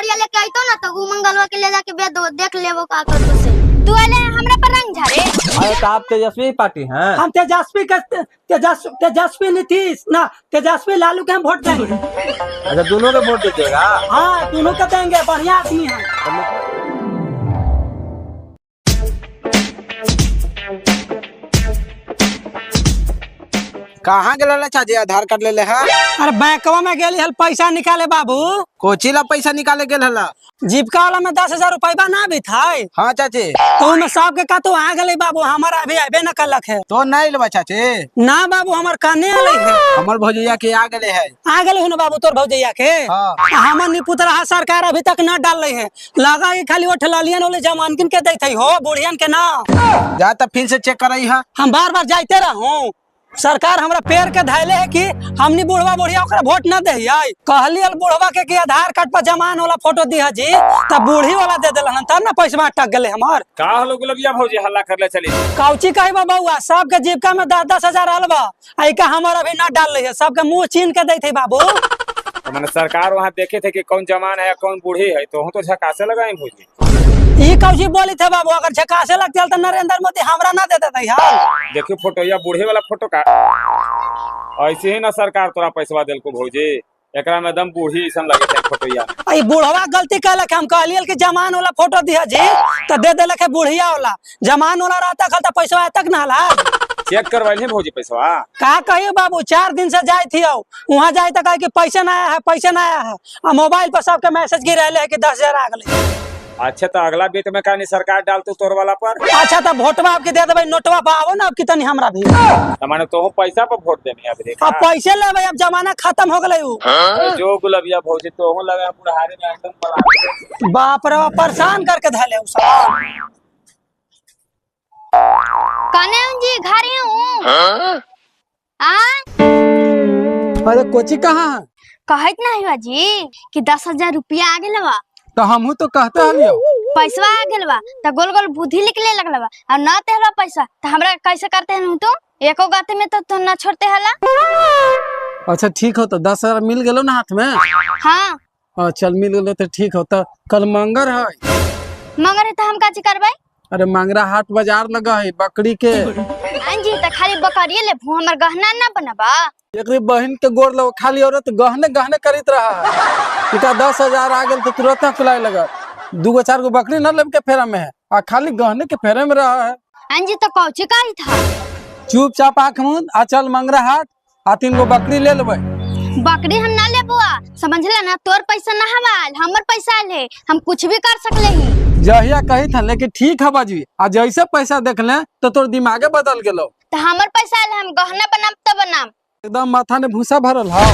बकरिया लेके आइतो ना तो मंगलवा के ले जाके बेच दो, देख लेबो का करतो से। तू अले हमरा पर रंग झाड़े। अरे तो आप तेजस्वी पार्टी हैं? हम तेजस्वी नीतीश ना तेजस्वी लालू के हम वोट देंगे। अच्छा दोनों के वोट दीजिएगा? हाँ दोनों का देंगे, बढ़िया आदमी है। कहाँ गेल चाची? आधार कार्ड ले ले है? अरे बैंकवा में गेली हल पैसा निकाले बाबू। कोची ला पैसा निकाले गेल हला? जीविका वाला में 10,000 रुपया ना भी था। हाँ चाची। तो में सबके का तो आ गए बाबू, हमारा अभी अबे न कलक है। तो नहीं लेबा चाची? ना बाबू हमार काने आले है। हमर भौजैया के आ गए है। आ गए ना बाबू तोर भौजैया के? हाँ। हमर निपुत रहा सरकार अभी तक न डाल रही है, लगा के खाली ओठलालियन वाले जमानकिन के देते हो, बुढ़ियन के ना। जा तब फिर से चेक करई है। हम बार बार जाते रहूं, सरकार हमरा पैर के धैले है कि हमनी बुढ़वा बुढ़िया ओकरा वोट न दे। कहली बुढ़वा के कि आधार कार्ड पर जमान वाला फोटो दिया जी, तब बूढ़ी वाला दे दिलन, तब ना पैसा अटक गए हमार। का हलो गुलबिया भौजी हल्ला करले चली? काउची कही बा बउआ, सबके जीविका में 10,000 अलबा, का हमार अभी न डाल रही है, सबके मुंह चीन के देते बाबू। तो मैंने सरकार वहाँ देखे थे कि कौन जवान है कौन बूढ़ी है, तो हम तो झकासे लगाए भौजी। ये कौची बोली थे बाबू, अगर झकासे लगते तो नरेंद्र मोदी हमरा ना देते थे यार। देखियो फोटो या बूढ़े वाला फोटो का ऐसे ही ना सरकार तोरा पैसा दिल को भौजी, एकरा में दम बूढ़ी ऐसा लगे थे फोटो या। आई बुढ़वा गलती कहलक, हम कहलिए कि जमान वाला फोटो दिया जी, तो दे देलक है बुढ़िया वाला। जमान वाला रहता खल तो पैसा तक ना ला। चेक करवाइले भौजी पैसा? का कहिए बाबू, 4 दिन से जाए थी, वहाँ जाए तो कहे कि पैसा ना आया है, पैसा ना आया है। और मोबाइल पर सबके मैसेज गिर रहे है कि 10,000 आ गए। अच्छा तो अगला बेट में का नहीं सरकार डालतू तोर वाला पर? अच्छा तो वोटवा आपके दे देबै, नोटवा पाओ ना आपकी तनी हमरा भी। माने तो पैसा पर वोट देनी अब देखा। अब पैसे लेबै, अब जमाना खत्म हो गए। जो गुलबिया भौजी तो हो लगा बुढ़ारी में एकदम पला। बाप रे परेशान करके धैले उ सब। कने जी घरे हूं। अरे कोची कहाँ है? कहत नहीं बा जी कि 10,000 रुपया आ गेल बा। तो हमहू तो कहते हलियो पैसा आ गेल बा, तो गोल गोल बुद्धि निकले लगल बा, और ना तेहला पैसा तो हमरा कैसे करते हैं तो एको गाते में तो ना छोड़ते हला। अच्छा ठीक हो, तो 10,000 मिल गेलो ना हाथ में? हाँ चल मिल गेलो तो ठीक हो। तो कल मंगर है? मगर है तो हम काची करबै? अरे मंगरा हाट बाजार लगा है बकरी के। जी तो खाली बकरिए ले, हमर गहना ना बनबा। एक बहन के गोर लो, खाली औरत गहने गहने करीत रहा है। 10,000 आ गए तो तुरंत फुलाए लगा। 2-4 गो बकरी न लेब के फेरा में है, आ खाली गहने के फेरे में रहा है। जी तो कौची कही था? चुपचाप आँख मूंद आ चल मंगरा हाट, आ 3 गो बकरी ले लेबै। बकरी हम ना लेबुआ, समझला ना? तोर पैसा ना हमार, हमर पैसा आले, हम कुछ भी कर सकले ही। जहिया कही था, लेकिन ठीक है बाजी, आ जैसे पैसा देख ले तो तोर दिमागे बदल गेलो। तो हमर पैसा आले, हम गहना बनाम तो बनाम। एकदम माथा ने भूसा भरल है।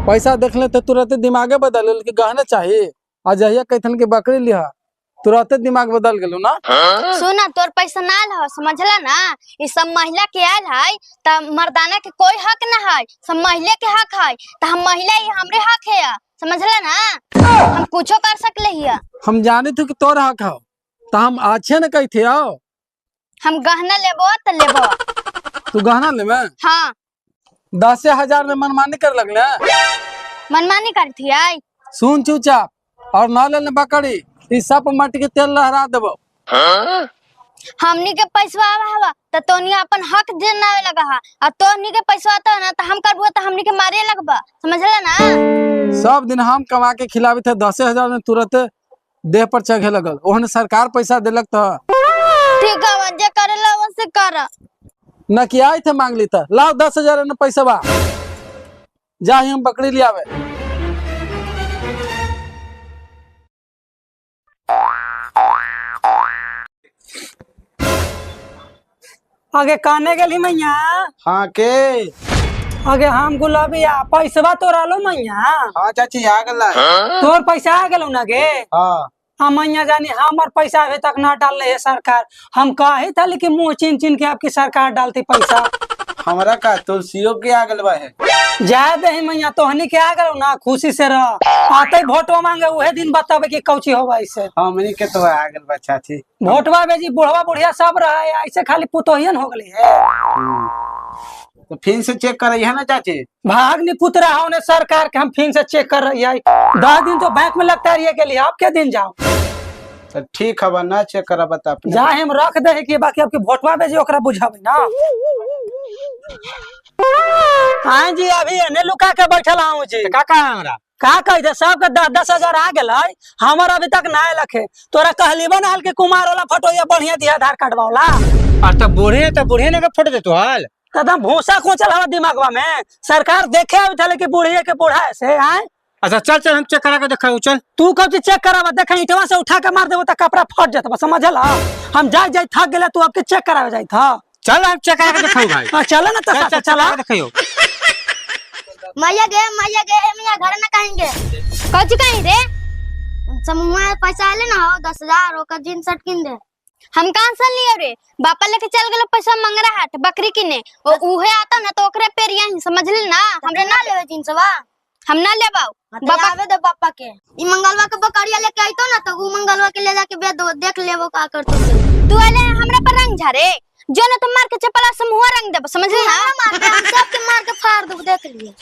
पैसा देख ले तो तुरंत दिमागे बदल गेल कि गहना चाहिए। आ जहिया कहथन के बकरी लिहा, तुरंत दिमाग बदल गेलो ना। सुना, तोर पैसा ना आल है, समझला ना? ये सब महिला के आल है, त मर्दाना के कोई हक ना है, सब महिला के हक है। तो हम महिला, ये हमरे हक है, समझला ना? हम कुछो कर सकले हिया। हम जाने थे कि तोर हक है, तो हम अच्छे न कही थे। आओ हम गहना लेबो तो लेबो। तू गहना ले में? हाँ 10,000 में मनमानी कर लगले। मनमानी करती है? सुन चुपचाप, और न ले बकरी, इस सब मट्टी के तेल लहरा देबो। हमनी के पैसा आवा हवा तो तोनी अपन हक जनावे लगा हा, और तोनी के पैसा आता ना तो हम करबो तो हमनी के मारे लगबा, समझला ना? सब दिन हम कमा के खिलावे थे, 10,000 में तुरंत देह पर चढ़े लगल। ओहने सरकार पैसा देलक तो ठीक है, जे करेला वैसे कर। न कि आई थे मांग ली था, लाओ 10,000 न पैसा बा, जा हम बकरी ले आवे। आगे काने गेली मैया? हाँ के आगे हम गुलाबिया पैसा तोरा लो मैया। हाँ चाची आ गला। तोर पैसा आ गेलो ना गे? हाँ हम मैया जानी हमर पैसा अभी तक ना डाल रहे है सरकार। हम कहे था लेकिन मुँह चीन चीन के आपकी सरकार डालती पैसा। हमारा का तुलसियों के आ गलबा है। जाए दे मैया, तोहनी के आ गलो ना, खुशी से रह। आते वोटवा मांगे उहे दिन बतावे कि कौची होगा ऐसे। हमनी के तो आ गलबा चाची। वोटवा बेजी बुढ़वा बुढ़िया सब रहा है, ऐसे खाली पुतोहियन हो गई है। तो फिर से चेक कर है ना चाची। भागनी पुत्र रहा उन्हें सरकार के हम फिर से चेक कर रही है 10 दिन तो बैंक में लगता है के लिए आप क्या दिन जाओ तो ठीक है ना चेक करा बता अपने। जा हम रख दे कि बाकी आपके वोटवा भेजे ओकरा बुझावे ना। हाँ जी अभी एने लुका के बैठल हूँ जी। का हमरा का कह दे सबके 10-10 हजार आ गए हमारा अभी तक ना लखे तोरा कहली बना के कुमार वाला फोटो या बढ़िया दिया आधार कार्ड वाला। और तो बूढ़े ने का फोटो दे तो हाल कदम भूसा कोचल हमारे दिमागवा में सरकार देखे अभी था कि बूढ़े के बूढ़ा ऐसे आए। अच्छा चल हम चेक करा के देखा चल। तू कब चेक करा देख ईटवा से उठा के मार देबो तो कपड़ा फट जाता समझला। हम जाए थक गए तू आपके चेक करावे जाई था। चल हम चेक करा के देखा भाई। हां चल ना तो चला देखियो मैया गए मैया घर ना कहेंगे कौची कहीं रे समूह में पैसा आले ना हो 10,000 ओकर जींस शर्ट किन दे। हम कहां से लिए रे बापा लेके चल गेलो पैसा मांग रहा है बकरी किने ओ उहे आता ना तो ओकरे पेरिया ही समझ ले ना हमरे ना लेवे जींसवा हम ना लेबाऊ बापा आवे दे बापा के ई मंगलवा के बकरिया लेके आइतो ना तो उ मंगलवा के ले जाके बेच दो देख लेबो का करतो तू आले हमरा पर रंग झारे जो ना तुम मार के चपला समूह रंग दे समझ ले ना मार के हम सब के मार के फाड़ दो देख लिए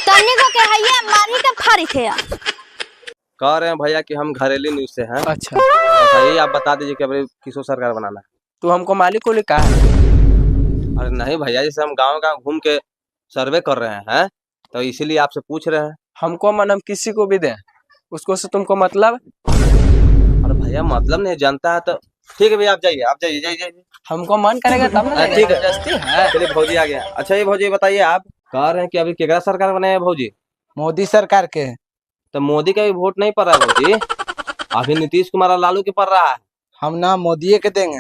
तन्नी को के हइया मारी के फाड़ी थे। कह रहे हैं भैया कि हम घरेलू न्यूज से हैं। अच्छा बताइए आप बता दीजिए कि अभी किसको सरकार बनाना है। तू हमको मालिक को लिखा है। अरे नहीं भैया जैसे हम गांव घूम के सर्वे कर रहे हैं तो इसीलिए आपसे पूछ रहे हैं। हमको मन हम किसी को भी दे उसको से तुमको मतलब। अरे भैया मतलब नहीं जानता है तो ठीक है भैया आप जाइए हमको मन करेगा तब ना ठीक है जबरदस्ती है। चलिए भौजी आ गया। अच्छा ये भौजी बताइए आप कह रहे हैं कि अभी केकरा सरकार बनाए हैं भौजी। मोदी सरकार के। तो मोदी का भी वोट नहीं पड़ रहा है भौजी अभी नीतीश कुमार और लालू के पड़ रहा है। हम ना मोदी के देंगे।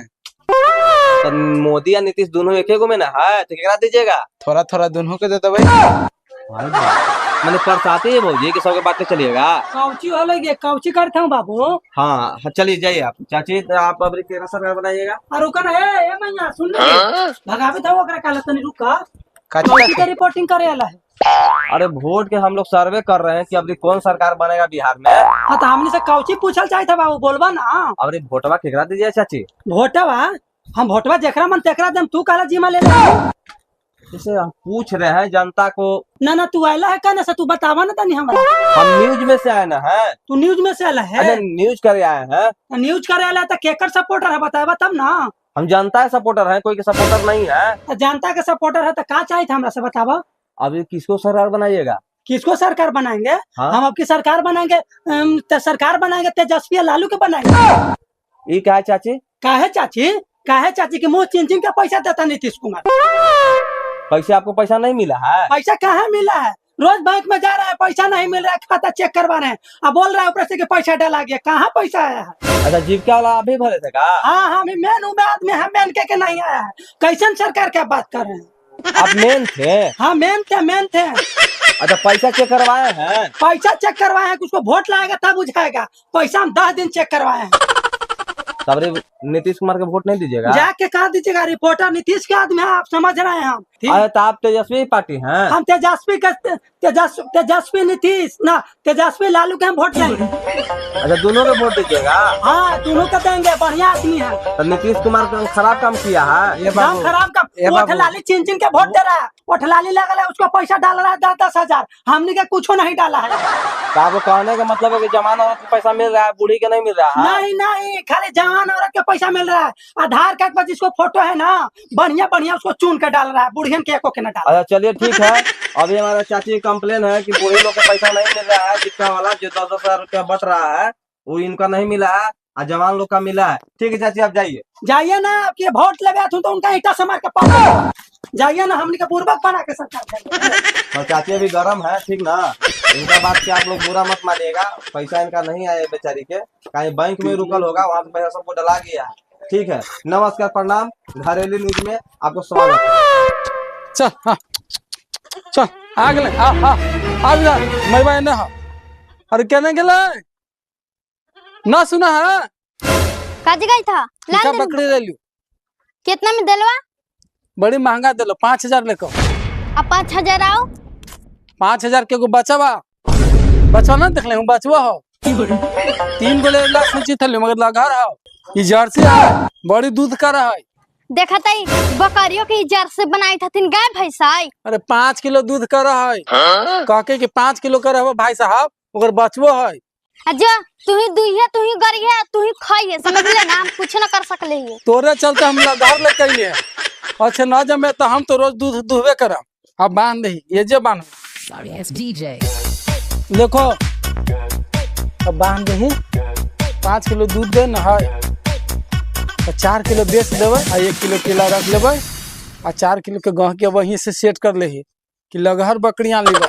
तो मोदी या नीतीश दोनों एक में ना है तो केकरा दीजिएगा। थोड़ा थोड़ा दोनों के दे दो मैंने परसाते है भौजी कि सबके बात चलिएगा। कौची होले गे कौची करते हूं बाबू। हाँ चलिए जाइए आप चाची तो आप अभी केकरा सरकार बनाइएगा। और रुका ए मैया सुन ले भगावे था ओकरा काला तनी रुका कौची के रिपोर्टिंग करे वाला है। अरे वोट के हम लोग सर्वे कर रहे हैं कि अभी कौन सरकार बनेगा बिहार में। हाँ तो हमने से कौची पूछल चाहे था बाबू बोलबा ना। अरे वोटवा केकरा दीजिए चाची। वोटवा हम वोटवा जेकरा मन तेकरा देम तू काला जीमा ले ले। जैसे हम पूछ रहे हैं जनता को। ना तू आयला है कहने से तू बतावा ना तनी हमरा। हम न्यूज में से आए ना है। तू न्यूज में से आला है। अरे न्यूज करे आए हैं। न्यूज करे आला तो केकर सपोर्टर है बतावा तब ना। हम जनता है सपोर्टर हैं कोई के सपोर्टर नहीं है। तो जनता के सपोर्टर है तो का चाहिए था हमरा से बतावा। अभी किसको सरकार बनाइएगा। किसको सरकार बनाएंगे। हाँ? हम आपकी सरकार बनाएंगे सरकार बनाएंगे तेजस्वी लालू के बनाएंगे। ये क्या है चाची। काहे चाची की मुँह चिन के पैसा देता नीतीश कुमार। पैसे आपको पैसा नहीं मिला है। पैसा कहाँ मिला है रोज बैंक में जा रहा है पैसा नहीं मिल रहा है खाता चेक करवा रहे हैं अब बोल रहा है ऊपर से कि पैसा डाला गया कहाँ पैसा आया है। अच्छा जीविका वाला अभी भरे थे का। हाँ मेन आदमी है मेन के नहीं आया है कैसन सरकार क्या बात कर रहे हैं। आप मेन थे। हाँ मेन थे। अच्छा पैसा चेक करवाए हैं। पैसा चेक करवाए हैं उसको वोट लाएगा तब बुझाएगा पैसा हम 10 दिन चेक करवाए हैं। तब नीतीश कुमार के वोट नहीं दीजिएगा। जाके कहा दीजिएगा रिपोर्टर नीतीश के आदमी है आप समझ रहे हैं हम। अरे तो आप तेजस्वी पार्टी हैं। हम तेजस्वी नीतीश ना तेजस्वी लालू के हम वोट देंगे। अच्छा दोनों के वोट दीजिएगा। हाँ दोनों को देंगे बढ़िया आदमी है। तो नीतीश कुमार का खराब काम किया है। काम खराब का ओठलाली चिन के वोट दे रहा है ओठलाली लगा है उसको पैसा डाल रहा है 10-10 हजार हमने के कुछ नहीं डाला है। तो आपको कहने का मतलब है कि जवान औरत को पैसा मिल रहा है बूढ़ी के नहीं मिल रहा है। नहीं खाली जवान औरत के पैसा मिल रहा है आधार कार्ड पर जिसको फोटो है ना बढ़िया उसको चुन के डाल रहा है बुढ़ियन के एको के न डाल। अच्छा चलिए ठीक है अभी हमारा चाची की कंप्लेन है कि बूढ़े लोग को पैसा नहीं मिल रहा है जितना वाला जो 10-10 हजार रुपया बट रहा है वो इनका नहीं मिला है और जवान लोग का मिला है। ठीक है चाची आप जाइए ना आपके वोट लगे तो उनका ईटा से मार के पाओ जाइए ना हमने के पूर्वक बना के सरकार। और चाची अभी गर्म है ठीक ना इनका बात की आप लोग बुरा मत मानिएगा पैसा इनका नहीं आया बेचारी के कहीं बैंक में रुकल होगा वहाँ पे पैसा सबको डला गया है। ठीक है नमस्कार प्रणाम घरेलू न्यूज में आपको स्वागत है। चल आ गए आ मैं भाई ना अरे कहने गेले ना सुना है काजी गई था क्या बकरी ले लियो कितना में दिलवा बड़ी महंगा दिलो 5,000 लेको अब 5,000 आओ 5,000 के बचवा ना देख ले बचवा हो 3 गो ले ला सोची था मगर लगा रहा ये जर्सी है बड़ी दूध का रहा है देखा ताई बकरियों की जर्सी बनाई थथिन गाय भैंसा। अरे 5 किलो दूध कर है कहके कि 5 किलो कर भाई साहब ओकर बचबो है। अजा तू ही दुहिया तू ही गरिया तू ही खाइए समझ ले ना हम कुछ ना कर सकले हिए। तोरे चलते हम घर ले कैले है। अच्छा न जमे तो हम तो रोज दूध दुहबे करम। अब बांध दही ये जे बांध देखो अब बांध दही 5 किलो दूध दे न है 4 किलो बेच देवे आ 1 किलो केला रख लेवे आ 4 किलो के गह के वहीं से सेट कर ले कि लगहर बकरियां लेवे